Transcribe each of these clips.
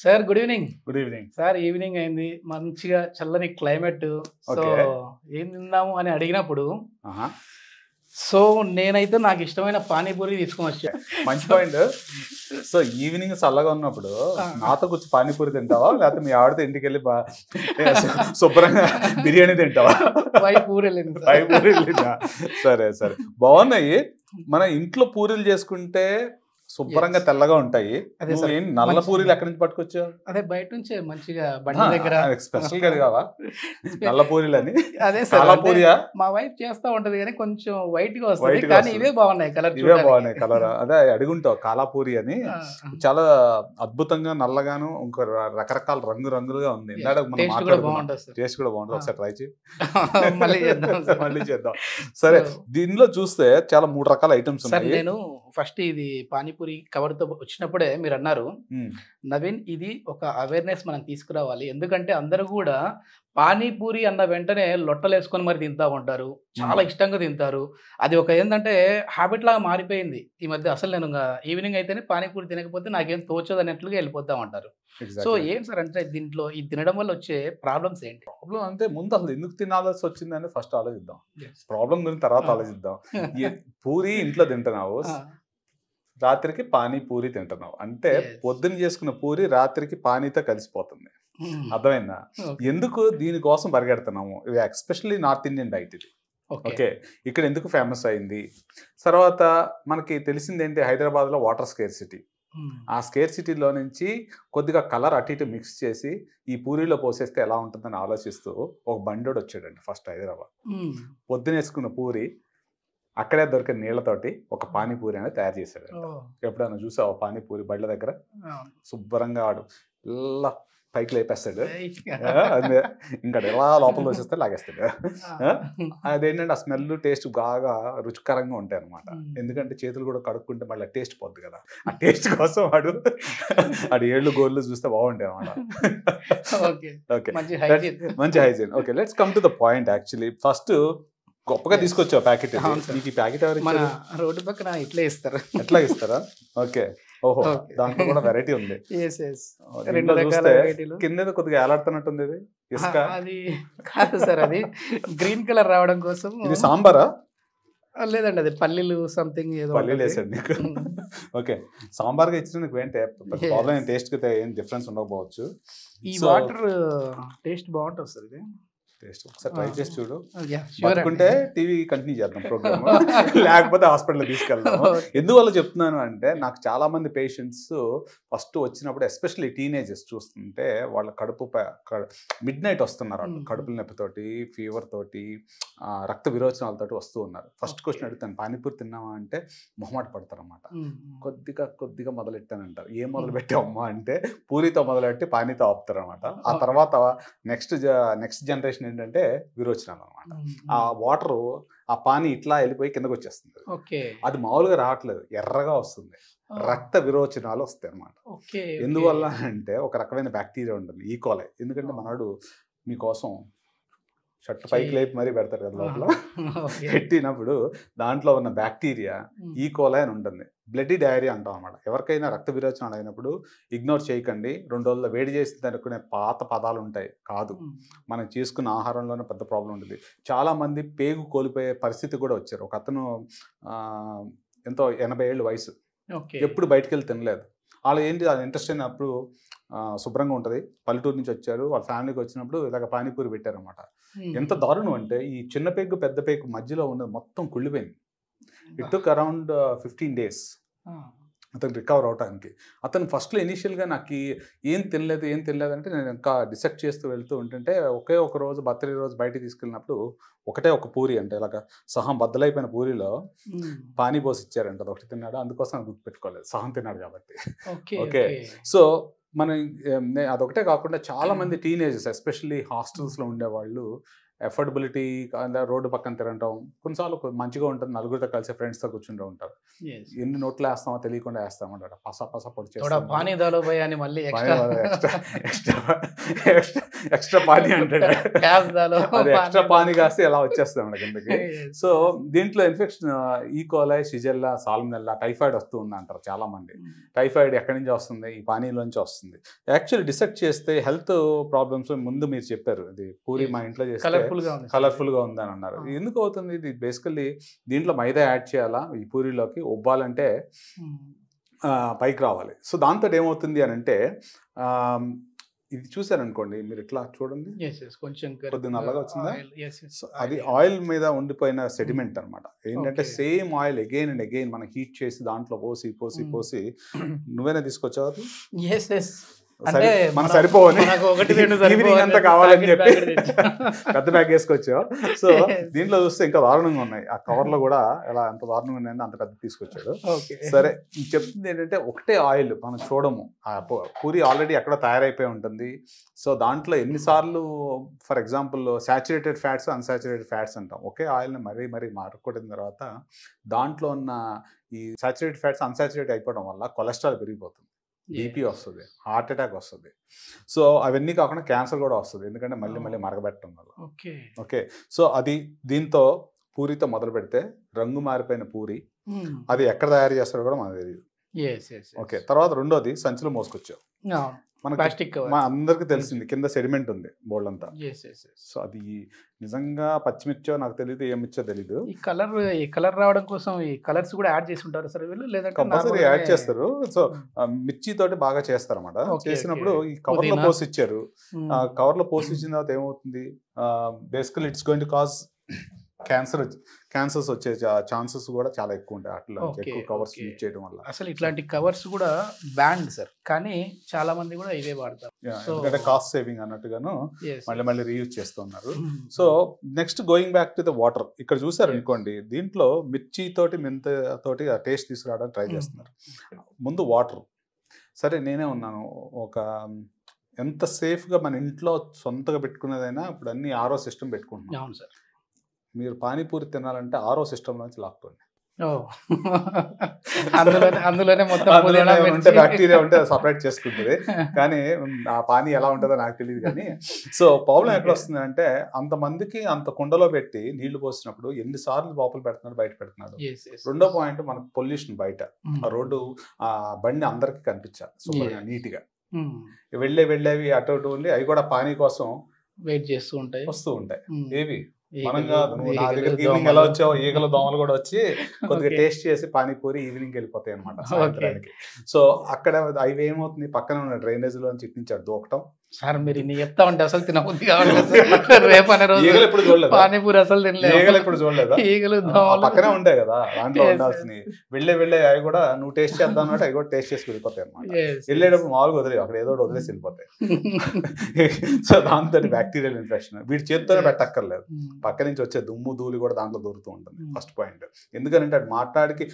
Sir good evening. Good evening. Sir evening అయింది. మంచిగా చల్లని క్లైమేట్. So okay. ఏం తిందాము అని అడిగినప్పుడు ఆహా! సో నేనైతే నాకు ఇష్టమైన పానీపూరి తీసుకొని వచ్చా. మంచి పాయింట్. సో ఈవినింగ్ చల్లగా ఉన్నప్పుడు ఆ. నాతో కూర్చొని పానీపూరి తింటావా? లేకపోతే మీ ఆవిడతో ఇంటికెళ్ళి శుభ్రంగా బిర్యానీ తింటావా? పూరి వెళ్ళింది సార్. పై పూరీలు తింటా. సరే సరే, బాగున్నాయి. మన ఇంట్లో పూరీలు చేసుకుంటే శుభ్రంగా తెల్లగా ఉంటాయి. అదే సార్. నువ్వు నల్ల మంచి- పూరీలు ఎక్కడి నుంచి పట్టుకొచ్చావు? అదే బయట నుంచే మంచిగా బండి దగ్గర స్పెషల్ గా కావా నల్ల పూరీలు అని? అదే సార్. చాలా అంటే పూరియా? మా వైఫ్ చేస్తా ఉంటది కానీ కొంచెం వైట్ గా White వస్తుంది గా కానీ వస్తది. ఇవే బాగున్నాయి కలర్. ఇవే బాగున్నాయి కలర్. అదే అడుగుంటావు కాలాపూరి అని. చాలా అద్భుతంగా నల్లగాను ఇంకో రకరకాల రంగులుగా ఉంది. ఇందాక మనం టేస్ట్ కూడా మాట్లాడుకున్నాం. బాగుంటుంది సార్. టేస్ట్ కూడా బాగుంటుంది. ఒకసారి ట్రై చేయి. మళ్ళీ చేద్దాం సార్. మళ్ళీ చేద్దాం. సరే, So- దీనిలో చూస్తే చాలా 3 రకాల ఐటమ్స్ సార్ ఉన్నాయి. నేను ఫస్ట్ ఇది పానీపూరి కవర్ తో వచ్చినప్పుడే మీరు అన్నారు ఉమ్, నవీన్ ఇది ఒక అవేర్నెస్ మనం తీసుకురావాలి. ఎందుకంటే అందరూ కూడా పానీపూరి అన్న వెంటనే లొట్టలేసుకొని మరి తింటా ఉంటారు. చాలా ఇష్టంగా తింటారు. అది ఒక ఏంటంటే హ్యాబిట్ లాగా మారిపోయింది ఈ మధ్య. అసలు నేను ఈవినింగ్ అయితేనే పానీపూరి తినకపోతే నాకేం తోచదు అన్నట్లుగా వెళ్ళిపోతా ఉంటారు. So exactly. ఏం సార్ అంటే దీంట్లో ఇది తినడం వల్ల వచ్చే ప్రాబ్లమ్స్ ఏంటి? ప్రాబ్లం అంటే ముందు అసలు ఎందుకు తినాల్సి వచ్చిందని ఫస్ట్ ఆలోచిద్దాం. ప్రాబ్లం గురించి తర్వాత ఆలోచిద్దాం. పూరి ఇంట్లో తింటున్నావు, రాత్రికి పానీపూరి తింటున్నావు అంటే Yes. పొద్దున్న చేసుకున్న పూరి రాత్రికి పానీతో కలిసిపోతుంది. అర్థమైందా? ఎందుకు దీనికోసం పరిగెడుతున్నాము? ఇది ఎస్పెషల్లీ నార్త్ ఇండియన్ డైట్ ఇది. ఓకే, ఇక్కడ ఎందుకు ఫేమస్ అయింది? తర్వాత మనకి తెలిసింది ఏంటి, హైదరాబాద్లో వాటర్ స్కేర్సిటీ. ఆ స్కేర్సిటీలో నుంచి కొద్దిగా కలర్ అటు ఇటు మిక్స్ చేసి ఈ పూరీలో పోసేస్తే ఎలా ఉంటుందని ఆలోచిస్తూ ఒక బండోడు వచ్చాడండి ఫస్ట్ హైదరాబాద్. పొద్దున వేసుకున్న పూరి అక్కడే దొరికిన నీళ్లతోటి ఒక పానీపూరి అనేది తయారు చేశాడు. ఎప్పుడైనా చూసావు పానీపూరి బండ్ల దగ్గర? శుభ్రంగా ఆడు ఇలా పైకి లేపేస్తాడు. అదే ఇంకా ఎలా లోపల వచ్చేస్తే లాగేస్తాడు. అదేంటంటే ఆ స్మెల్ టేస్ట్ బాగా రుచికరంగా ఉంటాయి అనమాట. ఎందుకంటే చేతులు కూడా కడుక్కుంటే మళ్ళీ టేస్ట్ పోద్ది కదా. ఆ టేస్ట్ కోసం వాడు ఏళ్ళు గోళ్ళు చూస్తే బాగుంటాయి అనమాట. ఓకే, మంచి hygiene. Okay, let's come to the point. Actually first గొప్పగా తీసుకొచ్చావు ప్యాకెట్. మీకు ఈ ప్యాకెట్ ఎవరు మన ఇచ్చారు? రోడ్డు పక్కన ఇట్లే ఇస్తారు. ఎట్లా ఇస్తారా? ఓకే, ఓహో, Okay. దాంట్లో కూడా వెరైటీ ఉంది. రెండు దీంట్లో రకాల చూస్తే వెరైటీలు. కింద కొద్దిగా ఏలాడుతున్నట్టుంది. ఇది ఇసుక. అది కాదు సార్, అది గ్రీన్ కలర్ రావడం కోసం. ఇది సాంబారా? లేదండి, అది పల్లీలు సంథింగ్ ఏదో పల్లీలు ఉంటుంది. వేసాడు నీకు. ఓకే, సాంబార్గా ఇచ్చిన నీకు ఏంటి ప్రాబ్లం? ఏం టేస్ట్ కి ఏం డిఫరెన్స్ ఉండకపోవచ్చు. ఈ So- వాటర్ టేస్ట్ బాగుంటుంది సార్ ఇది. టేస్ట్ ఒకసారి ట్రై చేసి చూడు. Yeah, sure పట్టుకుంటే అండి. టీవీ కంటిన్యూ చేద్దాం ప్రోగ్రామ్. లేకపోతే హాస్పిటల్ తీసుకెళ్దాం. Okay. ఎందువల్ల చెప్తున్నాను అంటే నాకు చాలా మంది పేషెంట్స్ ఫస్ట్ వచ్చినప్పుడు ఎస్పెషల్లీ టీనేజర్స్ చూస్తుంటే వాళ్ళ కడుపు మిడ్ నైట్ వస్తున్నారు. వాళ్ళు కడుపుల నొప్పితోటి, ఫీవర్ తోటి, రక్త విరోచనాలతోటి వస్తూ ఉన్నారు. ఫస్ట్ క్వశ్చన్ అడుగుతాను, పానీపూరి తిన్నావా అంటే మొహమాట పడతారు అన్నమాట. కొద్దిగా మొదలెట్టానంటారు. ఏం మొదలు పెట్టావమ్మా అంటే పూరితో మొదలెట్టి పానీతో ఆపుతారు అనమాట. ఆ తర్వాత నెక్స్ట్ జనరేషన్ ఏంటంటే విరోచనాలు అనమాట. ఆ వాటర్ ఆ పానీ ఇట్లా వెళ్ళిపోయి కిందకు వచ్చేస్తుంది. ఓకే. అది మామూలుగా రావట్లేదు, ఎర్రగా వస్తుంది. రక్త విరోచనాలు వస్తాయి అనమాట. ఓకే. ఎందువల్ల అంటే ఒక రకమైన బ్యాక్టీరియా ఉంటుంది, ఈకోలై. ఎందుకంటే మనవాడు మీకోసం షర్ట్ పైకి లేపి మరీ పెడతారు కదా లోపల. పెట్టినప్పుడు దాంట్లో ఉన్న బ్యాక్టీరియా ఈకోలై అని ఉంటుంది. బ్లడీ డయేరియా అంటాం అనమాట. ఎవరికైనా రక్త విరోచనాలు అయినప్పుడు ఇగ్నోర్ చేయకండి. 2 రోజుల్లో వేడి చేసి అనుకునే పాత పదాలు ఉంటాయి కాదు, మనం చేసుకున్న ఆహారంలోనే పెద్ద ప్రాబ్లం ఉంటుంది. చాలామంది పేగు కోల్పోయే పరిస్థితి కూడా వచ్చారు. ఒక అతను ఎంతో 80 ఏళ్ళు వయసు, ఎప్పుడు బయటకు వెళ్ళి తినలేదు. వాళ్ళు ఏంటి అది ఇంట్రెస్ట్ అయినప్పుడు శుభ్రంగా ఉంటుంది. పల్లెటూరు నుంచి వచ్చారు, వాళ్ళ ఫ్యామిలీకి వచ్చినప్పుడు ఇలాగ పానీపూరి పెట్టారనమాట. ఎంత దారుణం అంటే ఈ చిన్న పేగు పెద్ద పేగు మధ్యలో ఉన్నది మొత్తం కుళ్ళిపోయింది. ఇట్ టుక్ అరౌండ్ 15 days అతను రికవర్ అవడానికి. అతను ఫస్ట్లో ఇనీషియల్గా నాకు ఏం తినలేదు అంటే నేను ఇంకా డిసెక్ట్ చేస్తూ వెళ్తూ ఉంటుంటే ఒకే ఒక రోజు బర్త్డే రోజు బయటికి తీసుకెళ్ళినప్పుడు ఒక పూరి అంటే ఇలాగ సహం బద్దలైపోయిన పూరిలో పానీ పోసి ఇచ్చారంట. అది ఒకటి తిన్నాడు, అందుకోసం గుర్తుపెట్టుకోలేదు, సహం తిన్నాడు కాబట్టి. ఓకే, సో మనం అదొకటే కాకుండా చాలా మంది టీనేజర్స్ ఎస్పెషల్లీ హాస్టల్స్లో ఉండేవాళ్ళు ఎఫోర్డబిలిటీ, రోడ్డు పక్కన తిరగటం, కొన్నిసార్లు మంచిగా ఉంటుంది, నలుగురితో కలిసి ఫ్రెండ్స్తో కూర్చుంటూ ఉంటారు. ఎన్ని నోట్లు వేస్తామో తెలియకుండా వేస్తామంటారు, పస పస పొడి ఎక్స్ట్రా పానీ అంటాడు, అది ఎక్స్ట్రా పానీ కాస్తే ఎలా వచ్చేస్తాం కిందకి. సో దీంట్లో ఇన్ఫెక్షన్ ఈకోలై, షిజెల్లా, సాల్మనెల్లా, టైఫాయిడ్ వస్తూ ఉంది అంటారు చాలా మంది. టైఫాయిడ్ ఎక్కడి నుంచి వస్తుంది? ఈ పానీలోంచి వస్తుంది. యాక్చువల్లీ డిసెక్ట్ చేస్తే హెల్త్ ప్రాబ్లమ్స్ ముందు మీరు చెప్పారు, ఇది పూరి మా ఇంట్లో చేస్తే కలర్ఫుల్ గా ఉందని అన్నారు. ఎందుకు అవుతుంది? ఇది బేసికల్లీ దీంట్లో మైదా యాడ్ చేయాలా ఈ పూరిలోకి, ఉబ్బాలంటే పైకి రావాలి. సో దాంతో ఏమవుతుంది అని అంటే, ఇది చూసారనుకోండి మీరు, ఇట్లా చూడండి కొద్దిగా నల్లగా వచ్చిందా, అది ఆయిల్ మీద ఉండిపోయిన సెడిమెంట్ అనమాట. ఏంటంటే same oil again and again మనం హీట్ చేసి దాంట్లో పోసి పోసి పోసి, నువ్వేనా తీసుకొచ్చావు? మన సరిపోవని ఈవినింగ్ అంతా కావాలని చెప్పి పెద్ద బ్యాగ్ వేసుకొచ్చావు. సో దీంట్లో చూస్తే ఇంకా దారుణంగా ఉన్నాయి, ఆ కవర్లో కూడా ఎలా ఎంత దారుణంగా ఉన్నాయని అంత పెద్ద తీసుకొచ్చాడు. సరే, చెప్తుంది ఏంటంటే ఒకటే ఆయిల్ మనం చూడము, ఆ పూరి ఆల్రెడీ ఎక్కడ తయారైపోయి ఉంటుంది. సో దాంట్లో ఎన్నిసార్లు for example saturated fats, unsaturated fats అంటాం. ఒకే ఆయిల్ని మరీ మారుకొట్టిన తర్వాత దాంట్లో ఉన్న ఈ సాచురేటెడ్ ఫ్యాట్స్ అన్సాచురేట్ అయిపోవడం వల్ల కొలెస్ట్రాల్ పెరిగిపోతుంది, బీపీ వస్తుంది, హార్ట్ అటాక్ వస్తుంది. సో అవన్నీ కాకుండా క్యాన్సర్ కూడా వస్తుంది, ఎందుకంటే మళ్ళీ మరగబెట్టడం వల్ల. ఓకే, సో అది దీంతో పూరితో మొదలు పెడితే రంగు మారిపోయిన పూరి, అది ఎక్కడ తయారు చేస్తారో కూడా మనకు తెలియదు. ఓకే, తర్వాత రెండోది సంచిలో మోసుకొచ్చావు, మనకి అందరికి తెలిసింది కింద సెడిమెంట్ ఉంది బోల్డ్ అంతా. సో అది నిజంగా పచ్చిమిర్చో నాకు తెలియదు, ఏమిచ్చో తెలీదు. ఈ కలర్ రావడం కోసం ఈ కలర్స్ కూడా యాడ్ చేసి ఉంటారు సార్ వీళ్ళు, లేదా కంపల్సరీ యాడ్ చేస్తారు. సో మిర్చి తోటి బాగా చేస్తారు అన్నమాట. చేసినప్పుడు ఈ కవర్ లో పోసి ఇచ్చారు, కవర్ లో పోసి ఇచ్చిన తర్వాత ఏమవుతుంది, బేసికల్ it's going to cause cancers వచ్చే ఛాన్సెస్ కూడా చాలా ఎక్కువ ఉంటాయి అట్లా ఎక్కువ కవర్స్ యూజ్ చేయడం వల్ల. అసలు ఇట్లాంటి కవర్స్ కూడా బ్యాన్ సార్, కానీ చాలా మంది కూడా ఇవే వాడతారు, ఎందుకంటే కాస్ట్ సేవింగ్ అన్నట్టుగాను మళ్ళీ రీయూజ్ చేస్తున్నారు. So next going back to the water, ఇక్కడ చూసారు అనుకోండి, దీంట్లో మిర్చి తోటి మెంత తోటి టేస్ట్ తీసుకురావడానికి ట్రై చేస్తున్నారు. ముందు వాటర్, సరే నేనే ఉన్నాను, ఒక ఎంత సేఫ్గా మన ఇంట్లో సొంతగా పెట్టుకునేదైనా ఇప్పుడు అన్ని ఆరో సిస్టమ్ పెట్టుకుంటున్నాం. అవును సార్, మీరు పానీపూరి తినాలంటే ఆరో సిస్టమ్ నుంచి లాక్కోండి, అందులోనే మొత్తం ఉంటే బ్యాక్టీరియా ఉంటే సపరేట్ చేసుకుంటుంది, కానీ ఆ పానీ ఎలా ఉంటుందో నాకు తెలియదు. కానీ సో ప్రాబ్లం ఎక్కడ వస్తుంది అంటే, అంతమందికి అంత కుండలో పెట్టి నీళ్లు పోసినప్పుడు ఎన్నిసార్లు లోపల పెడుతున్నాడు, బయట పెడుతున్నాడు. రెండో పాయింట్, మనకు పొల్యూషన్ బయట, ఆ రోడ్డు ఆ బండి అందరికి కనిపించాలి శుభ్రంగా నీట్గా, వెళ్ళేవి అటు అటు ఉండి అవి కూడా పానీ కోసం వెయిట్ చేస్తూ ఉంటాయి, వస్తూ ఉంటాయి. ఏవి మనం కాదు, నువ్వు నా దగ్గరికి ఈవినింగ్ ఎలా వచ్చావు, ఈగలు దోమలు కూడా వచ్చి కొద్దిగా టేస్ట్ చేసి పానీపూరి ఈవినింగ్ వెళ్ళిపోతాయి అనమాట సాయంత్రానికి. సో అక్కడ అవి ఏమవుతుంది, పక్కన ఉన్న డ్రైనేజ్ లో నుంచి దూకటం. సార్ మీరు ఇన్ని చెప్తా ఉంటే అసలు తినబుద్ధి కావాలి. రేపు అనే రోజు ఈగలు ఎప్పుడు చూడలేదు, పానీపూరి అసలు తినలేదు, ఈగలు ఎప్పుడు చూడలేదా, ఈగలు పక్కనే ఉంటాయి కదా దాంట్లో ఉండాల్సినవి. వెళ్ళే అవి కూడా నువ్వు టేస్ట్ చేద్దాం అంటే అవి కూడా టేస్ట్ చేసి వెళ్ళిపోతాయి అనమాట. వెళ్ళేటప్పుడు మామూలుగా వదిలేవు, అక్కడ ఏదో వదిలేసి వెళ్ళిపోతాయి. సో దాంతో బ్యాక్టీరియల్ ఇన్ఫెక్షన్ వీడి చేతితోనే పెట్టక్కర్లేదు, పక్క నుంచి వచ్చే దుమ్ము ధూళి కూడా దాంట్లో దొరుకుతూ ఉంటుంది. ఫస్ట్ పాయింట్, ఎందుకంటే అది మాట్లాడికి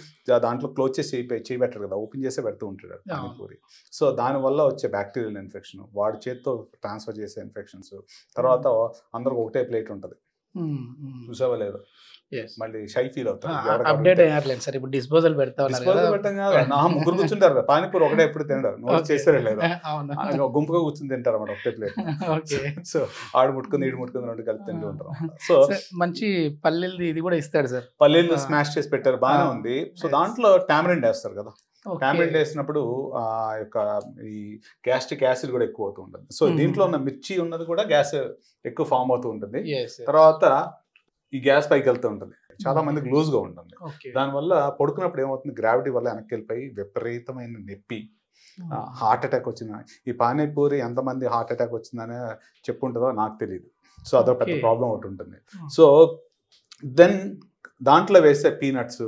దాంట్లో క్లోజ్ చేసి చేయబెట్టరు కదా, ఓపెన్ చేసే పెడుతూ ఉంటాడు పానీపూరి. సో దానివల్ల వచ్చే బ్యాక్టీరియల్ ఇన్ఫెక్షన్, వాడి చేతితో ట్రాన్స్ఫర్ చేసే ఇన్ఫెక్షన్స్. తర్వాత అందరికి ఒకటే ప్లేట్ ఉంటుంది, చూసావా లేదు, మళ్ళీ షై ఫీల్ అవుతారు. అప్డేట్ అయ్యారు సార్, ఇప్పుడు డిస్పోజల్ పెట్టాం కాదు, నా ముగ్గురు కూర్చుంటారు కదా, పానీపూరి ఒకటే ఎప్పుడు తినడారు, నోట్ చేస్తారే లేదా, గుంపుగా కూర్చుని తింటారు అన్నమాట ఒకటే ప్లేట్. సో ఆడు ముట్టుకుని ఈడు ముట్టుకుని రెండు కలిపి తింటూ ఉంటారు. సో మంచి పల్లీలు ఇది కూడా ఇస్తాడు సార్, పల్లీలు స్మాష్ చేసి పెట్టారు, బాగానే ఉంది. సో దాంట్లో టామరిన్ వేస్తారు కదా, టామరిన్ వేసినప్పుడు ఆ యొక్క ఈ గ్యాస్ట్రిక్ యాసిడ్ కూడా ఎక్కువ అవుతూ ఉంటుంది. సో దీంట్లో ఉన్న మిర్చి ఉన్నది కూడా గ్యాస్ ఎక్కువ ఫామ్ అవుతూ ఉంటుంది. తర్వాత ఈ గ్యాస్ పైకి వెళ్తూ ఉంటుంది, చాలా మందికి లూజ్ గా ఉంటుంది. దానివల్ల పడుకున్నప్పుడు ఏమవుతుంది, గ్రావిటీ వల్ల వెనక్కి వెళ్ళిపోయి విపరీతమైన నొప్పి, హార్ట్ అటాక్ వచ్చిన. ఈ పానీపూరి ఎంతమంది హార్ట్ అటాక్ వచ్చిందనే చెప్పుంటుందో నాకు తెలియదు. సో అదొక పెద్ద ప్రాబ్లం ఒకటి ఉంటుంది. సో దెన్ దాంట్లో వేసే పీనట్స్,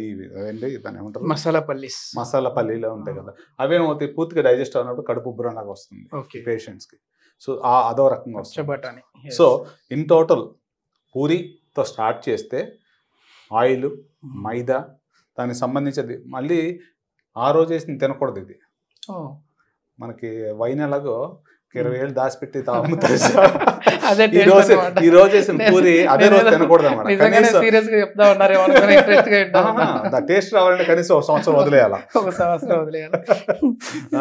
ఇవి దాన్ని ఏమంటారు, మసాలా పల్లీలో ఉంటాయి కదా, అవేమవుతాయి పూర్తిగా డైజెస్ట్ అయినప్పుడు కడుపు ఉబ్బరంలాగా వస్తుంది పేషెంట్స్ కి. సో అదో రకంగా వస్తుంది. సో ఇన్ టోటల్ పూరితో స్టార్ట్ చేస్తే ఆయిల్, మైదా, దానికి సంబంధించేది మళ్ళీ ఆ రోజు వేసి తినకూడదు. ఇది మనకి వైన్ ఎలాగో 20 ఏళ్ళు దాచిపెట్టి అమ్ముతారు. అదే ఈ రోజు వేసిన పూరి అదే రోజు తినకూడదు అనమాట. సీరియస్ గా చెప్తా ఉన్నారు, ఇంట్రెస్ట్ గా టేస్ట్ రావాలంటే కనీసం 1 సంవత్సరం వదిలేయాలా. ఒక సంవత్సరం వదిలేయాలి.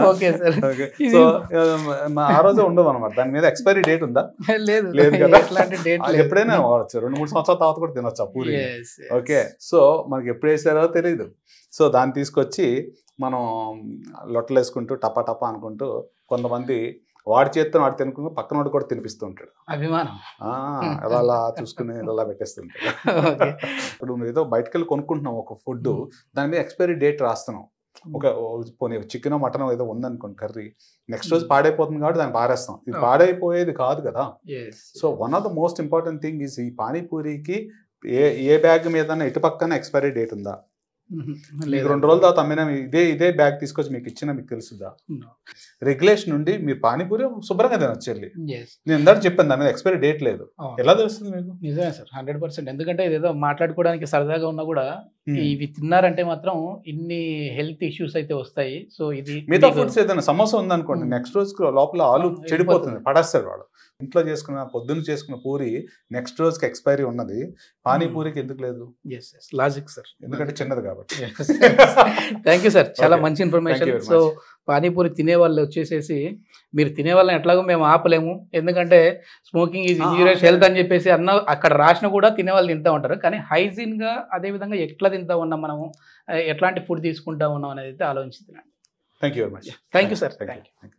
Okay sir. సో ఆ రోజే ఉండదు అనమాట. దాని మీద ఎక్స్పైరీ డేట్ ఉందా? లేదు లేదు కదా. ఎట్లాంటి డేట్ ఎప్పుడైనా వాడచ్చు, 2-3 సంవత్సరాల తర్వాత కూడా తినొచ్చు ఆ పూరి. ఓకే, సో మనకి ఎప్పుడు వేసారో తెలియదు. సో దాన్ని తీసుకొచ్చి మనం లొట్టలు వేసుకుంటూ టపా టపా అనుకుంటూ, కొంతమంది వాడి చేతితో వాడు తినుకుంటూ పక్కన వాడు కూడా తినిపిస్తూ ఉంటాడు. అభిమానం అలా చూసుకుని ఇలా పెట్టేస్తుంటాడు. ఇప్పుడు నువ్వు ఏదో బయటకు వెళ్ళి కొనుక్కుంటున్నావు ఒక ఫుడ్, దాని మీద ఎక్స్పైరీ డేట్ రాస్తున్నావు. పోనీ చికెన్ మటన్ ఏదో ఉందనుకోండి కర్రీ, నెక్స్ట్ రోజు పాడైపోతుంది కాబట్టి దాన్ని పారేస్తాం. ఇది పాడైపోయేది కాదు కదా. So one of the most important thing is ఈ పానీపూరికి ఏ బ్యాగ్ మీద ఇటు పక్కన ఎక్స్పైరీ డేట్ ఉందా? మీకు 2 రోజుల తర్వాత అమ్మినా ఇదే బ్యాగ్ తీసుకొచ్చి మీకు ఇచ్చినా మీకు తెలుసుదా? రెగ్యులేషన్ నుండి మీరు పానీపూరి శుభ్రంగా తినొచ్చు వెళ్ళి. నేను ఇందాక చెప్పాను దాని మీద ఎక్స్పైరీ డేట్ లేదు. ఎలా తెలుస్తుంది మీకు? నిజమే సార్, 100%. ఎందుకంటే ఇదేదో మాట్లాడుకోవడానికి సరదాగా ఉన్నా కూడా ఇవి తిన్నారంటే మాత్రం ఇన్ని హెల్త్ ఇష్యూస్ అయితే వస్తాయి. సో ఇది మిగతా ఫుడ్స్ ఏదైనా సమస్య ఉందనుకోండి, నెక్స్ట్ రోజు లోపల ఆలు చెడిపోతుంది, పడేస్తాడు వాడు. ఇంట్లో పొద్దున్న చేసుకున్న పూరి నెక్స్ట్ రోజుకి ఎక్స్పైరీ ఉన్నది, పానీపూరికి ఎందుకు లేదు? లాజిక్ సార్, ఎందుకంటే చిన్నది కాబట్టి. థ్యాంక్ యూ సార్, చాలా మంచి ఇన్ఫర్మేషన్. సో పానీపూరి తినే వాళ్ళు వచ్చేసేసి, మీరు తినే వాళ్ళని ఎట్లాగో మేము ఆపలేము, ఎందుకంటే స్మోకింగ్ ఈజ్ ఇంజూరియస్ హెల్త్ అని చెప్పేసి అక్కడ రాసిన కూడా తినే వాళ్ళు తింటూ ఉంటారు. కానీ హైజీన్గా అదేవిధంగా ఎట్లా తింటా ఉన్నాం మనము, ఎట్లాంటి ఫుడ్ తీసుకుంటా ఉన్నాం అనేది అయితే ఆలోచించుతున్నాను. Thank you very much. Thank you sir. Thank you.